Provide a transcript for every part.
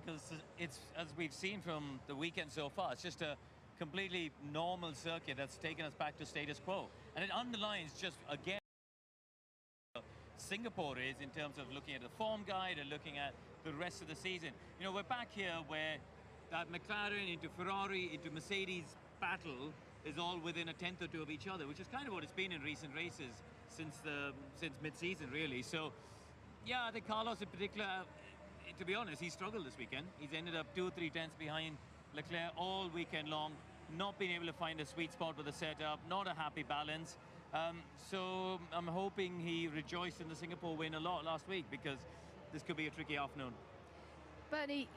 because it's, as we've seen from the weekend so far, it's just a completely normal circuit that's taken us back to status quo. And it underlines just, again, Singapore is in terms of looking at the form guide and looking at the rest of the season. You know, we're back here where that McLaren into Ferrari into Mercedes battle is all within a tenth or two of each other, which is kind of what it's been in recent races since mid-season, really. So, yeah, I think Carlos in particular, to be honest, he struggled this weekend. He's ended up 2 or 3 tenths behind Leclerc all weekend long, not being able to find a sweet spot with the setup, not a happy balance. So I'm hoping he rejoiced in the Singapore win a lot last week, because this could be a tricky afternoon. Bernie,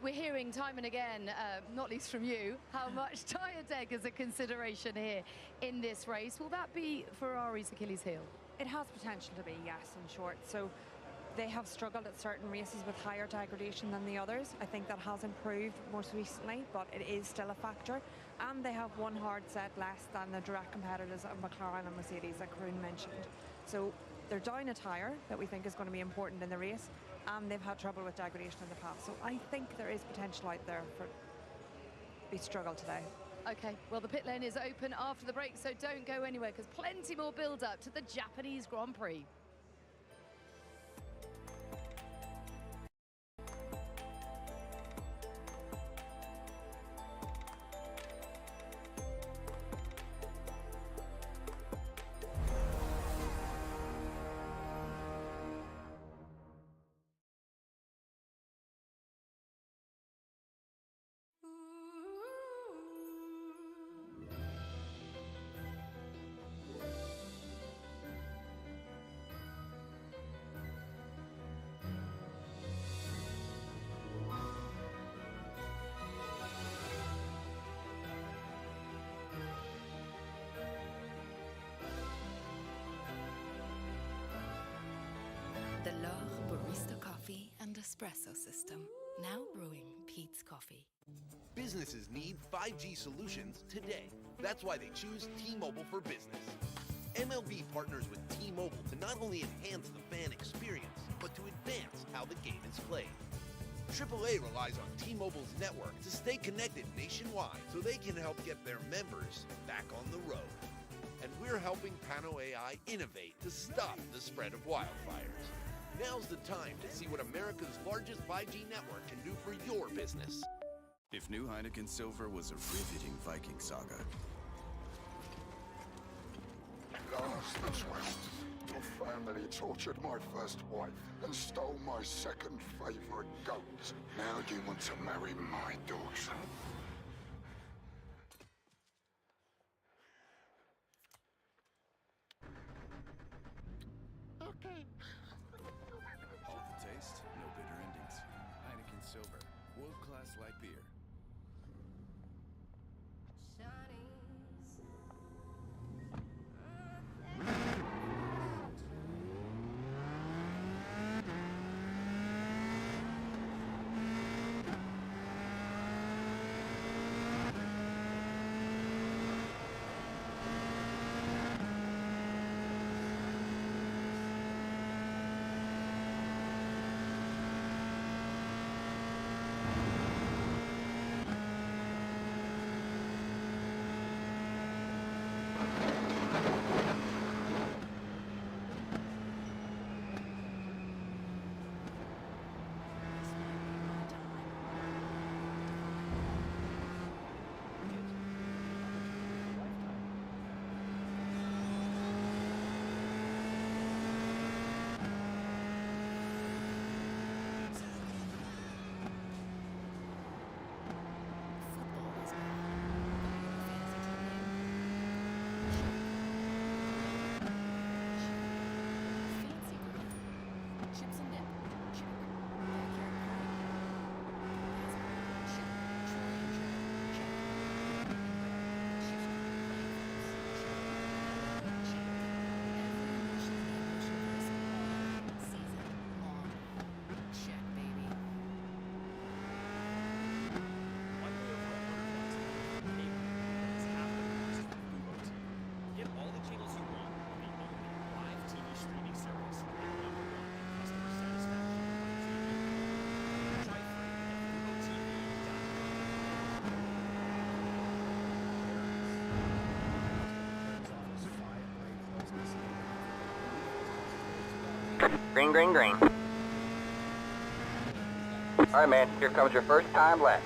we're hearing time and again, not least from you, how much tyre deg is a consideration here in this race. Will that be Ferrari's Achilles heel? It has potential to be, yes, in short. So they have struggled at certain races with higher degradation than the others. I think that has improved most recently, but it is still a factor. And they have one hard set less than the direct competitors of McLaren and Mercedes, like Karun mentioned. So they're down a tyre that we think is going to be important in the race, and they've had trouble with degradation in the past. So I think there is potential out there for the struggle today. Okay, well, the pit lane is open after the break, so don't go anywhere, because plenty more build-up to the Japanese Grand Prix. The L'Or Barista Coffee and Espresso System, now brewing Pete's Coffee. Businesses need 5G solutions today. That's why they choose T-Mobile for Business. MLB partners with T-Mobile to not only enhance the fan experience, but to advance how the game is played. AAA relies on T-Mobile's network to stay connected nationwide so they can help get their members back on the road. And we're helping Pano AI innovate to stop the spread of wildfires. Now's the time to see what America's largest 5G network can do for your business. If New Heineken Silver was a riveting Viking saga. Last the twist. Your family tortured my first wife and stole my second favorite goat. Now you want to marry my daughter. Okay. All the taste, no bitter endings. Heineken Silver, world-class light beer. Green, green, green. All right, man, here comes your first time lap.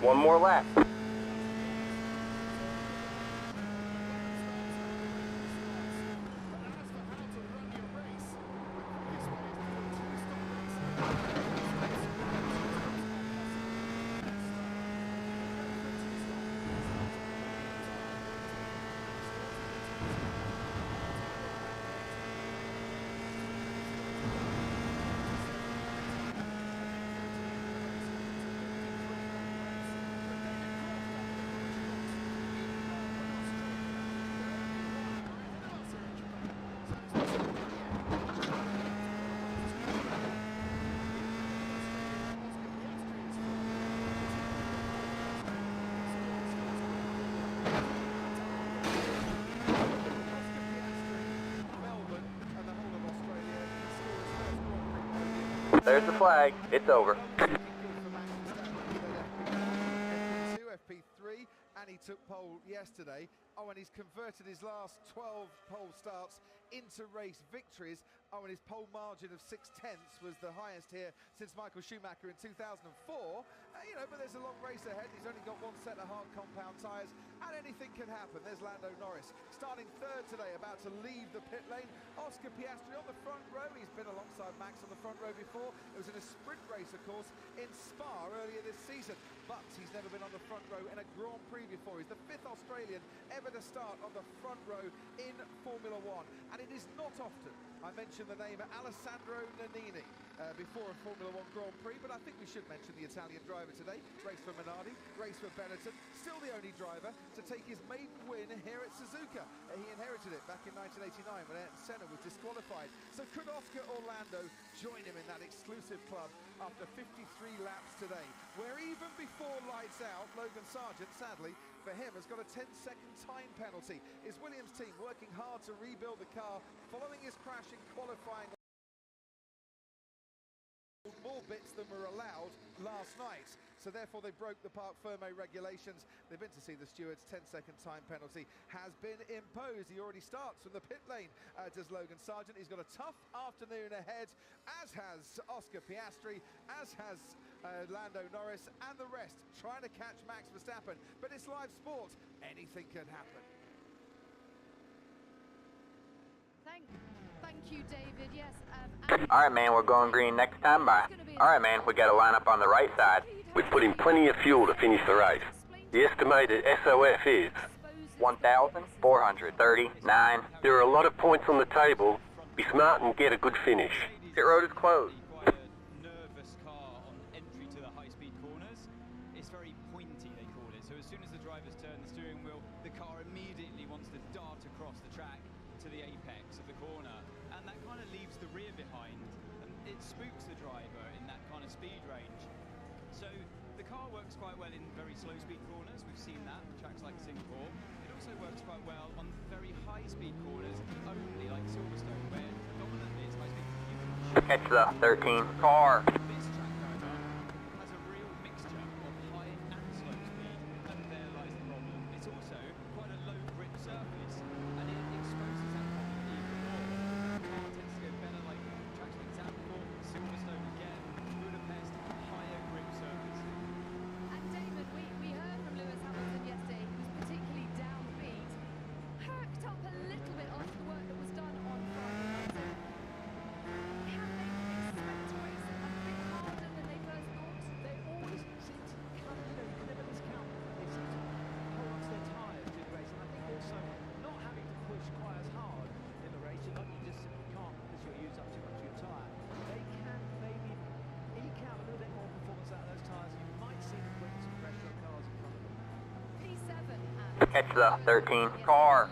One more lap. There's the flag. It's over. FP3, and he took pole yesterday. Oh, and he's converted his last 12 pole starts into race victories. Oh, and his pole margin of 6/10 was the highest here since Michael Schumacher in 2004. But there's a long race ahead. He's only got one set of hard compound tyres, and anything can happen. There's Lando Norris starting third today, about to leave the pit lane. Oscar Piastri on the front row. He's been alongside Max on the front row before. It was in a sprint race, of course, in Spa earlier this season, but he's never been on the front row in a Grand Prix before. He's the 5th Australian ever to start on the front row in Formula One, and it is not often I mention the name Alessandro Nannini before a Formula One Grand Prix, but I think we should mention the Italian driver today. Race for Minardi, race for Benetton, still the only driver to take his maiden win here at Suzuka. He inherited it back in 1989 when Ayrton Senna was disqualified. So could Oscar Orlando join him in that exclusive club after 53 laps today, where even before lights out, Logan Sargent, sadly for him, has got a 10-second time penalty. His Williams team working hard to rebuild the car following his crash in qualifying. More bits than were allowed last night, so therefore they broke the Parc Fermé regulations. They've been to see the stewards. 10-second time penalty has been imposed. He already starts from the pit lane, does Logan Sargent. He's got a tough afternoon ahead, as has Oscar Piastri, as has Lando Norris, and the rest trying to catch Max Verstappen. But it's live sport, anything can happen. Thank you, David. Yes. All right, man, we're going green next time. Bye. All right, man, we got to line up on the right side. We've put in plenty of fuel to finish the race. The estimated SOF is 1,439. there are a lot of points on the table. Be smart and get a good finish. Pit road is closed. Quite a nervous car on entry to the high-speed corners. It's very pointy, they call it. So as soon as the drivers turn the steering wheel, the car immediately wants to dart across the track. to the apex of the corner, and that kind of leaves the rear behind, and it spooks the driver in that kind of speed range. So the car works quite well in very slow speed corners. We've seen that with tracks like Singapore. It also works quite well on very high speed corners, only like Silverstone, where predominantly it's high speed. Catch the 13 car. This track, however, has a real mixture of high and slow speed, and there lies the problem. It's also quite a low grip surface, and it exposes that problem even more. The car tends to go better like tracks like Zandvoort, Silverstone again, Budapest, higher grip surface. And David, we heard from Lewis Hamilton yesterday. He was particularly downbeat, perked up a little bit after the work that was done on Friday night. Can they expect to race a bit harder than they first thought? They always seem to kind of, you can never discount. They seem to hold on to their tyres during the race, and I think also not having to push quite as hard in the race, you just simply can't because you'll use up too much of your tyre. They can maybe eke out a little bit more performance out of those tyres. You might see them bring some pressure on cars in front of them. P7 and Catch the 13 car.